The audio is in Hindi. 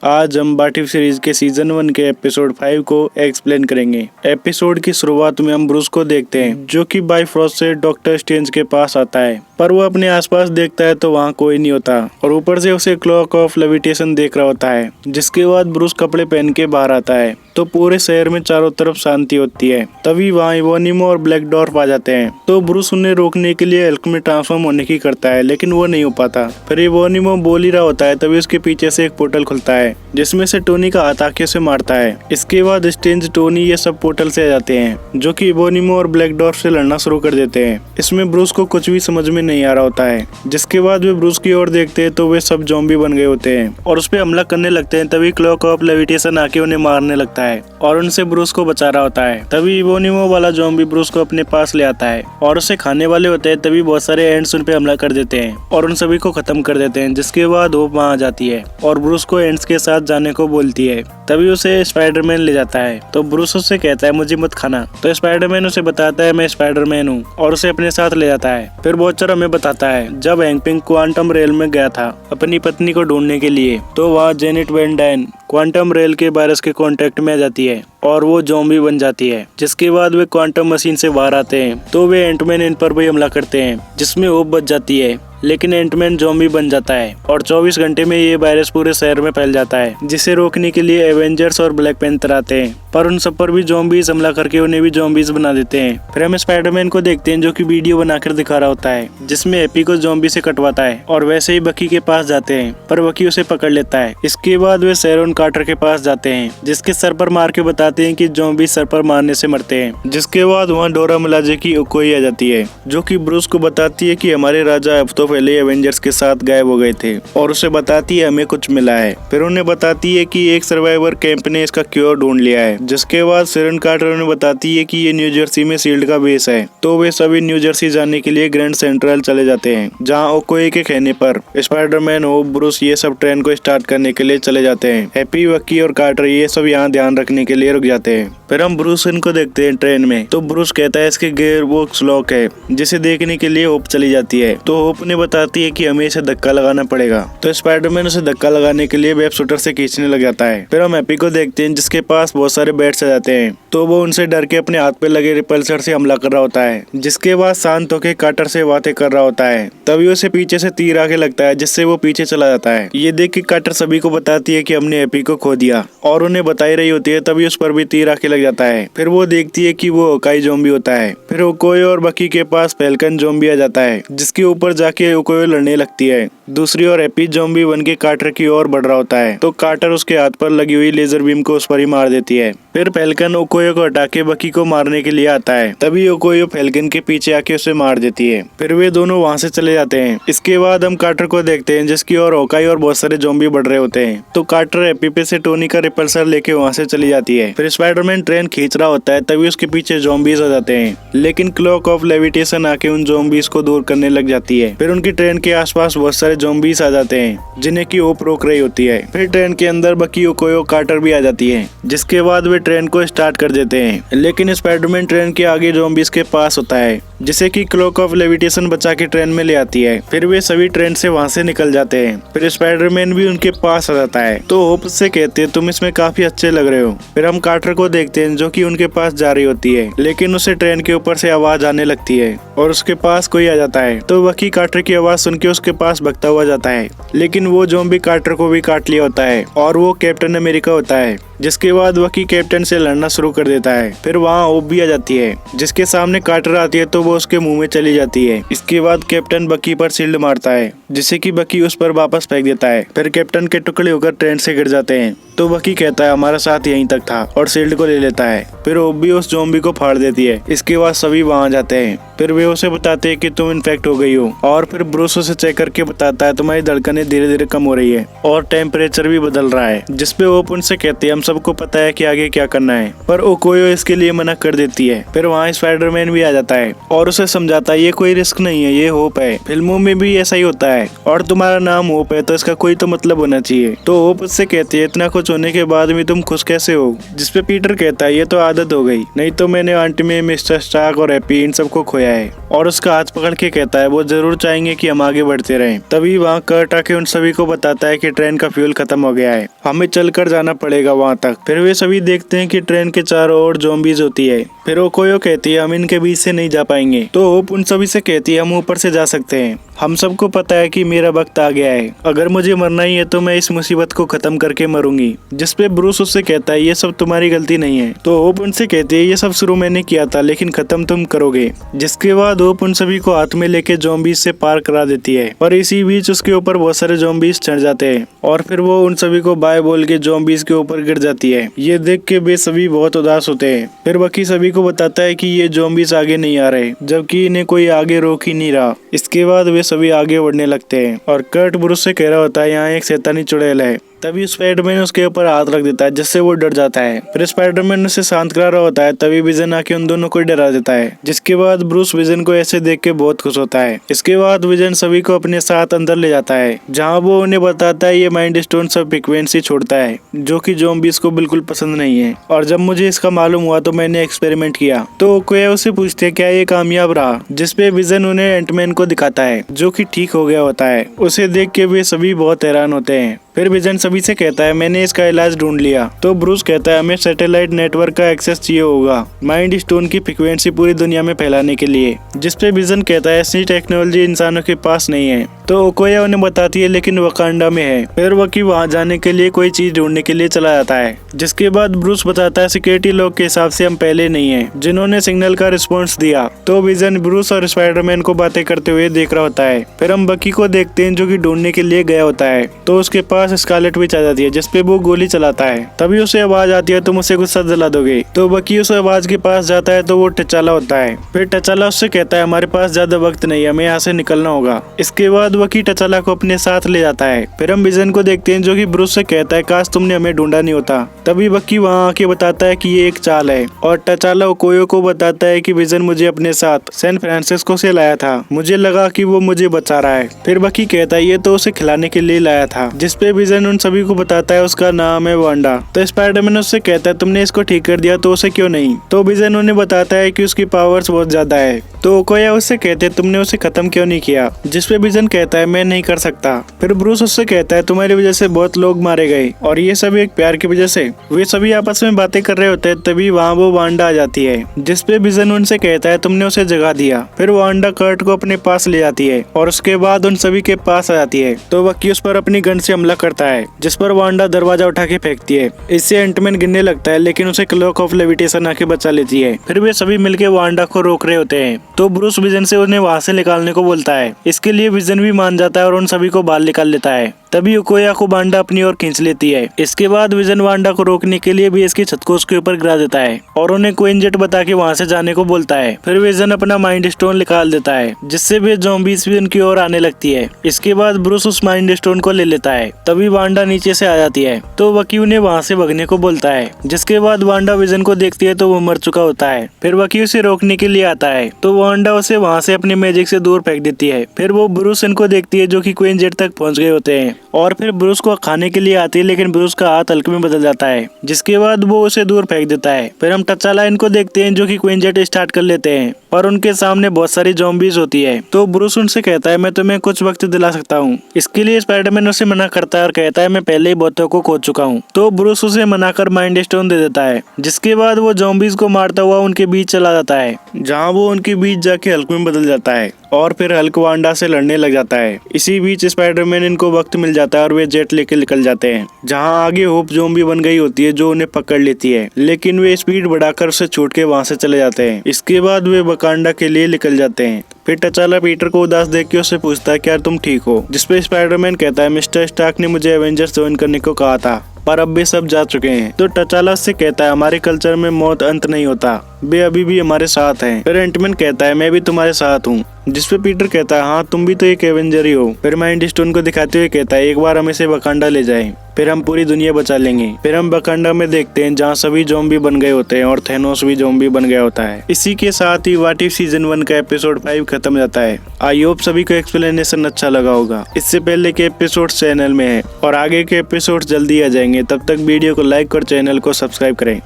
आज हम बाटी सीरीज के सीजन 1 के एपिसोड 5 को एक्सप्लेन करेंगे। एपिसोड की शुरुआत में हम ब्रूस को देखते हैं जो कि बाइफ्रॉस्ट से डॉक्टर स्ट्रेंज के पास आता है, पर वो अपने आसपास देखता है तो वहाँ कोई नहीं होता और ऊपर से उसे क्लॉक ऑफ लेविटेशन देख रहा होता है। जिसके बाद ब्रूस कपड़े पहन के बाहर आता है तो पूरे शहर में चारों तरफ शांति होती है। तभी वहाँ इवोनिमो और ब्लैक डॉर्फ आ जाते हैं तो ब्रूस उन्हें रोकने के लिए हल्क में ट्रांसफॉर्म होने की करता है, लेकिन वो नहीं हो पाता। फिर इवोनिमो बोल ही रहा होता है तभी उसके पीछे से एक पोर्टल खुलता है जिसमें से टोनी का हाथ आके उसे मारता है। इसके बाद स्ट्रेंज, टोनी ये सब पोर्टल से आ जाते हैं जो कि इवोनिमो और ब्लैक डॉर्फ से लड़ना शुरू कर देते हैं। इसमें ब्रूस को कुछ भी समझ में नहीं आ रहा होता है। जिसके बाद वे ब्रूस की ओर देखते हैं तो वे सब ज़ॉम्बी बन गए होते हैं और उस पर हमला करने लगते हैं। तभी क्लॉक ऑफ लेविटेशन आके उन्हें मारने लगता है और उनसे ब्रूस को बचा रहा होता है। तभी इवोनिमो वाला ज़ॉम्बी ब्रूस को अपने पास ले आता है और उसे खाने वाले होते हैं। तभी बहुत सारे एंड्स उन पे हमला कर देते हैं और उन सभी को खत्म कर देते हैं। जिसके बाद होप वहाँ आ जाती है और ब्रूस को एंड्स के साथ जाने को बोलती है। तभी उसे स्पाइडरमैन ले जाता है तो ब्रूस उससे कहता है मुझे मत खाना, तो स्पाइडरमैन उसे बताता है मैं स्पाइडरमैन हूँ और उसे अपने साथ ले जाता है। फिर वॉचर हमें बताता है जब हैंक पिंग क्वांटम रेल में गया था अपनी पत्नी को ढूंढने के लिए तो वहाँ जेनेट वैन डायन क्वांटम रेल के वायरस के कांटेक्ट में आ जाती है और वो ज़ॉम्बी बन जाती है। जिसके बाद वे क्वांटम मशीन से बाहर आते हैं तो वे एंटमैन इन पर भी हमला करते हैं जिसमें होप बच जाती है, लेकिन एंटमैन ज़ॉम्बी बन जाता है और 24 घंटे में ये वायरस पूरे शहर में फैल जाता है। जिसे रोकने के लिए एवेंजर्स और ब्लैक पैंथर आते हैं पर उन सब पर भी ज़ॉम्बीज हमला करके उन्हें भी ज़ॉम्बीज बना देते हैं। फिर हम स्पाइडरमैन को देखते हैं जो कि वीडियो बनाकर दिखा रहा होता है जिसमें हैप्पी को ज़ॉम्बी से कटवाता है और वैसे ही बकी के पास जाते हैं पर बकी उसे पकड़ लेता है। इसके बाद वे शेरोन कार्टर के पास जाते हैं जिसके सर पर मार के बताते हैं कि ज़ॉम्बी सर पर मारने से मरते हैं। जिसके बाद वहाँ डोरा मिलाजे की ओकोई आ जाती है जो कि ब्रूस को बताती है कि हमारे राजा हफ्तों पहले एवेंजर्स के साथ गायब हो गए थे और उसे बताती है हमें कुछ मिला है। फिर उन्हें बताती है कि एक सर्वाइवर कैंप ने इसका क्योर ढूंढ लिया है। जिसके बाद शेरोन कार्टर उन्हें बताती है कि ये न्यू जर्सी में शील्ड का बेस है तो वे सभी न्यू जर्सी जाने के लिए ग्रैंड सेंट्रल चले जाते हैं जहाँ ओकोई के कहने पर स्पाइडरमैन, होप, ब्रूस ये सब ट्रेन को स्टार्ट करने के लिए चले जाते हैं। हैप्पी, बकी और कार्टर ये सब यहाँ ध्यान रखने के लिए रुक जाते हैं। फिर हम ब्रूस इनको देखते हैं ट्रेन में तो ब्रूस कहता है इसके गियर बॉक्स लॉक है जिसे देखने के लिए होप चली जाती है तो होप ने बताती है कि हमें इसे धक्का लगाना पड़ेगा तो स्पाइडरमैन उसे धक्का लगाने के लिए वेब शूटर से खींचने लग जाता है। फिर हम हैप्पी को देखते हैं जिसके पास बहुत सारे बैट्स आ जाते हैं तो वो उनसे डर के अपने हाथ पे लगे रिपल्सर से हमला कर रहा होता है। जिसके बाद शांत होकर कार्टर से बातें कर रहा होता है तभी उसे पीछे से तीर आके लगता है जिससे वो पीछे चला जाता है। ये देख के कार्टर सभी को बताती है कि हमने हैप्पी को खो दिया और उन्हें बताई रही होती है तभी उस पर भी तीर आके लग जाता है। फिर वो देखती है कि वो ओकाई ज़ॉम्बी होता है। फिर ओकोई और बकी के पास फैल्कन ज़ॉम्बी आ जाता है जिसके ऊपर जाके ओकोई लड़ने लगती है। दूसरी ओर हैप्पी ज़ॉम्बी बन के कार्टर की ओर बढ़ रहा होता है तो कार्टर उसके हाथ पर लगी हुई लेजर बीम को उस पर ही मार देती है। फिर फैल्कन ओकोई को हटा के बकी को मारने के लिए आता है तभी ओकोई फैल्कन के पीछे आके उसे मार देती है। फिर वे दोनों वहाँ से चले जाते हैं। इसके बाद हम कार्टर को देखते हैं जिसकी ओर ओकाई और बहुत सारे ज़ॉम्बी बढ़ रहे होते हैं तो कार्टर हैप्पी पे से टोनी का रिपल्सर लेके वहाँ से चली जाती है। फिर स्पाइडरमैन ट्रेन खींच रहा होता है तभी उसके पीछे ज़ॉम्बीज आ जाते हैं, लेकिन क्लॉक ऑफ लेविटेशन आके उन ज़ॉम्बीज को दूर करने लग जाती है। फिर उनकी ट्रेन के आसपास बहुत सारे ज़ॉम्बीज आ जाते हैं जिन्हें की होप रोक रही होती है। फिर ट्रेन के अंदर बकी, ओकोई और कार्टर भी आ जाती है जिसके बाद वे ट्रेन को स्टार्ट कर देते हैं, लेकिन स्पाइडरमैन ट्रेन के आगे ज़ॉम्बीज के पास होता है जिसे कि क्लॉक ऑफ लेविटेशन बचा के ट्रेन में ले आती है। फिर वे सभी ट्रेन से वहाँ से निकल जाते हैं। फिर स्पाइडरमैन भी उनके पास आ जाता है तो होप से कहते हैं तुम इसमें काफी अच्छे लग रहे हो। फिर हम कार्टर को देखते हैं जो कि उनके पास जा रही होती है, लेकिन उसे ट्रेन के ऊपर से आवाज आने लगती है और उसके पास कोई आ जाता है तो बकी कार्टर की आवाज सुन के उसके पास भगता हुआ जाता है, लेकिन वो ज़ॉम्बी कार्टर को भी काट लिया होता है और वो कैप्टन अमेरिका होता है। जिसके बाद बकी कैप्टन से लड़ना शुरू कर देता है। फिर वहाँ होप भी आ जाती है जिसके सामने कार्टर आती है तो वो उसके मुंह में चली जाती है। इसके बाद कैप्टन बकी पर शील्ड मारता है जिससे कि बकी उस पर वापस फेंक देता है। फिर कैप्टन के टुकड़े होकर ट्रेन से गिर जाते हैं तो बकी कहता है हमारा साथ यहीं तक था और शील्ड को ले लेता है। फिर होप भी उस ज़ॉम्बी को फाड़ देती है। इसके बाद सभी वहाँ जाते हैं। फिर वे उसे बताते हैं कि तुम इन्फेक्ट हो गई हो और फिर ब्रूस उसे चेक करके बताता है तुम्हारी धड़कनें धीरे धीरे कम हो रही है और टेम्परेचर भी बदल रहा है। जिसपे होप उनसे कहते हैं हम सबको पता है कि आगे क्या करना है, पर ओकोयो इसके लिए मना कर देती है। फिर वहाँ स्पाइडरमैन भी आ जाता है और उसे समझाता है ये कोई रिस्क नहीं है, ये होप है, फिल्मों में भी ऐसा ही होता है और तुम्हारा नाम होप है तो इसका कोई तो मतलब होना चाहिए। तो होप उससे कहती है इतना कुछ होने के बाद भी तुम खुश कैसे हो, जिसपे पीटर कहता है ये तो आदत हो गई, नहीं तो मैंने आंटी में मिस्टर स्टार्क और हैप्पी इन सबको खोया है। और उसका हाथ पकड़ के कहता है वो जरूर चाहेंगे कि हम आगे बढ़ते रहें। तभी वहाँ कर्ट आके उन सभी को बताता है कि ट्रेन का फ्यूल खत्म हो गया है, हमें चलकर जाना पड़ेगा वहाँ तक। फिर वे सभी देखते हैं कि ट्रेन के चारों ओर ज़ॉम्बीज होती है। फिर ओकोयो कहती है हम इनके बीच से नहीं जा पाएंगे। तो होप उन सभी से कहती है हम ऊपर से जा सकते हैं, हम सबको पता है कि मेरा वक्त आ गया है, अगर मुझे मरना ही है तो मैं इस मुसीबत को खत्म करके मरूंगी। जिसपे ब्रूस उससे कहता है ये सब तुम्हारी गलती नहीं है। तो होप उनसे कहती है ये सब शुरू मैंने किया था लेकिन खत्म तुम करोगे। जिसके बाद होप उन सभी को हाथ में लेके ज़ॉम्बीज से पार करा देती है और इसी बीच उसके ऊपर बहुत सारे ज़ॉम्बीज चढ़ जाते हैं और फिर वो उन सभी को बाय बोल के ज़ॉम्बीज के ऊपर गिर जाती है। ये देख के वे सभी बहुत उदास होते हैं। फिर बकी सभी को बताता है कि ये ज़ॉम्बीज आगे नहीं आ रहे, जबकि इन्हें कोई आगे रोक ही नहीं रहा। इसके बाद वे सभी आगे बढ़ने लगते हैं और कर्ट ब्रूस से कह रहा होता है यहाँ एक शैतानी चुड़ैल है। तभी स्पाइडरमैन उसके ऊपर हाथ रख देता है जिससे वो डर जाता है। फिर स्पाइडरमैन उसे शांत करा रहा होता है, तभी विजन आके उन दोनों को डरा देता है। जिसके बाद ब्रूस विजन को ऐसे देख के बहुत खुश होता है। इसके बाद विजन सभी को अपने साथ अंदर ले जाता है, जहाँ वो उन्हें बताता है ये माइंड स्टोन सब फ्रीक्वेंसी छोड़ता है जो कि ज़ॉम्बीज को बिल्कुल पसंद नहीं है। और जब मुझे इसका मालूम हुआ तो मैंने एक्सपेरिमेंट किया। तो ओकोयो उससे पूछते हैं क्या ये कामयाब रहा, जिसपे विजन उन्हें एंटमैन को दिखाता है जो कि ठीक हो गया होता है। उसे देख के वे सभी बहुत हैरान होते हैं। फिर विजन सभी से कहता है मैंने इसका इलाज ढूंढ लिया। तो ब्रूस कहता है हमें सैटेलाइट नेटवर्क का एक्सेस चाहिए होगा माइंड स्टोन की फ्रीक्वेंसी पूरी दुनिया में फैलाने के लिए। जिसपे विजन कहता है ऐसी टेक्नोलॉजी इंसानों के पास नहीं है। तो ओकोया उन्हें बताती है लेकिन वकांडा में है। फिर वकी वहाँ जाने के लिए कोई चीज ढूंढने के लिए चला जाता है। जिसके बाद ब्रूस बताता है सिक्योरिटी लोग के हिसाब से हम पहले नहीं है जिन्होंने सिग्नल का रिस्पॉन्स दिया। तो विजन ब्रूस और स्पाइडरमैन को बातें करते हुए देख रहा होता है। फिर हम बकी को देखते हैं जो कि ढूंढने के लिए गया होता है। तो उसके पास स्कारलेट विच आ जाती है जिसपे वो गोली चलाता है। तभी उसे आवाज आती है तुम उसे गुस्सा दिला दोगे। तो बकी उस आवाज के पास जाता है तो वो टचाला होता है। फिर टचाला उससे कहता है हमारे पास ज्यादा वक्त नहीं है, हमें यहाँ से निकलना होगा। इसके बाद बकी टचाला को अपने साथ ले जाता है। फिर हम विजन को देखते हैं जो कि ब्रूस से कहता है काश तुमने हमें ढूंढा नहीं होता। तभी बकी वहाँ आके बताता है कि ये एक चाल है और टचाला ओकोयो को बताता है कि विजन मुझे अपने साथ सैन फ्रांसिस्को से लाया था, मुझे लगा कि वो मुझे बचा रहा है। फिर बकी कहता है ये तो उसे खिलाने के लिए लाया था। जिसपे विजन उन सभी को बताता है उसका नाम है वांडा। तो स्पाइडरमैन उससे कहता है तुमने इसको ठीक कर दिया तो उसे क्यों नहीं। तो विजन उन्हें बताता है कि उसकी पावर्स बहुत ज्यादा है। तो ओकोया उससे कहते हैं तुमने उसे खत्म क्यों नहीं किया। जिसपे विजन कहता है मैं नहीं कर सकता। फिर ब्रूस उससे कहता है तुम्हारी वजह से बहुत लोग मारे गए और ये सब एक प्यार की वजह से। वे सभी आपस में बातें कर रहे होते हैं तभी वहाँ वो वांडा आ जाती है। जिसपे विजन उनसे कहता है तुमने उसे जगा दिया। फिर वांडा कर्ट को अपने पास ले जाती है और उसके बाद उन सभी के पास आ जाती है। तो वकी उस पर अपनी गन से हमला करता है जिस पर वांडा दरवाजा उठा के फेंकती है। इससे एंटमैन गिरने लगता है लेकिन उसे क्लॉक ऑफ लेविटेशन आके बचा लेती है। फिर वे सभी मिलके वांडा को रोक रहे होते हैं। तो ब्रूस विजन से उन्हें वहाँ से निकालने को बोलता है। इसके लिए विजन भी मान जाता है और उन सभी को बाहर निकाल लेता है। तभी ओकोया को वांडा अपनी ओर खींच लेती है। इसके बाद विजन वांडा को रोकने के लिए भी इसकी छत को उसके ऊपर गिरा देता है और उन्हें क्वीन जेट बता के वहाँ से जाने को बोलता है। फिर विजन अपना माइंड स्टोन निकाल देता है जिससे वे ज़ॉम्बीज भी उनकी ओर आने लगती है। इसके बाद ब्रूस उस माइंड स्टोन को ले लेता है। तभी वांडा नीचे से आ जाती है तो वकी उन्हें वहाँ से भगने को बोलता है। जिसके बाद वांडा विजन को देखती है तो वो मर चुका होता है। फिर वकी उसे रोकने के लिए आता है तो वांडा उसे वहाँ से अपने मैजिक से दूर फेंक देती है। फिर वो ब्रूस इनको देखती है जो कि क्वीन जेट तक पहुँच गए होते हैं और फिर ब्रूस को खाने के लिए आती है लेकिन ब्रूस का हाथ हल्के में बदल जाता है। जिसके बाद वो उसे दूर फेंक देता है। फिर हम टचाला इनको देखते हैं जो कि क्वीन जेट स्टार्ट कर लेते हैं पर उनके सामने बहुत सारी ज़ॉम्बीज होती है। तो ब्रूस उनसे कहता है मैं तुम्हें कुछ वक्त दिला सकता हूँ। इसके लिए स्पाइडरमैन उसे मना करता है और कहता है मैं पहले ही बहुतों को खो चुका हूँ। तो ब्रूस उसे मना कर माइंड स्टोन दे देता है। जिसके बाद वो ज़ॉम्बीज को मारता हुआ उनके बीच चला जाता है जहाँ वो उनके बीच जाके हल्क में बदल जाता है और फिर हल्क वांडा से लड़ने लग जाता है। इसी बीच स्पाइडरमैन इनको वक्त मिल जाता है और वे जेट लेके निकल जाते हैं जहाँ आगे होप ज़ॉम्बी बन गई होती है जो उन्हें पकड़ लेती है लेकिन वे स्पीड बढ़ाकर उसे छूट के वहाँ से चले जाते हैं। इसके बाद वे वकांडा के लिए निकल जाते हैं। फिर टचाला पीटर को उदास देख के उससे पूछता है क्या तुम ठीक हो। जिसपे स्पाइडरमैन कहता है मिस्टर स्टार्क ने मुझे एवेंजर्स ज्वाइन करने को कहा था पर अब वे सब जा चुके हैं। तो टचाला से कहता है हमारे कल्चर में मौत अंत नहीं होता, वे अभी भी हमारे साथ हैं। फिर एंटमैन कहता है मैं भी तुम्हारे साथ हूँ, जिसपे पीटर कहता है हाँ तुम भी तो एक एवेंजर ही हो। फिर माइंड स्टोन को दिखाते हुए कहता है एक बार हम इसे वकांडा ले जाएं, फिर हम पूरी दुनिया बचा लेंगे। फिर हम वकांडा में देखते हैं जहाँ सभी ज़ॉम्बी बन गए होते हैं और थैनोस भी ज़ॉम्बी बन गया होता है। इसी के साथ ही व्हाट इफ सीजन 1 का एपिसोड 5 खत्म जाता है। आई होप सभी को एक्सप्लेनेशन अच्छा लगा होगा। इससे पहले के एपिसोड चैनल में है और आगे के एपिसोड जल्दी आ जाएंगे। तब तक वीडियो को लाइक और चैनल को सब्सक्राइब करें।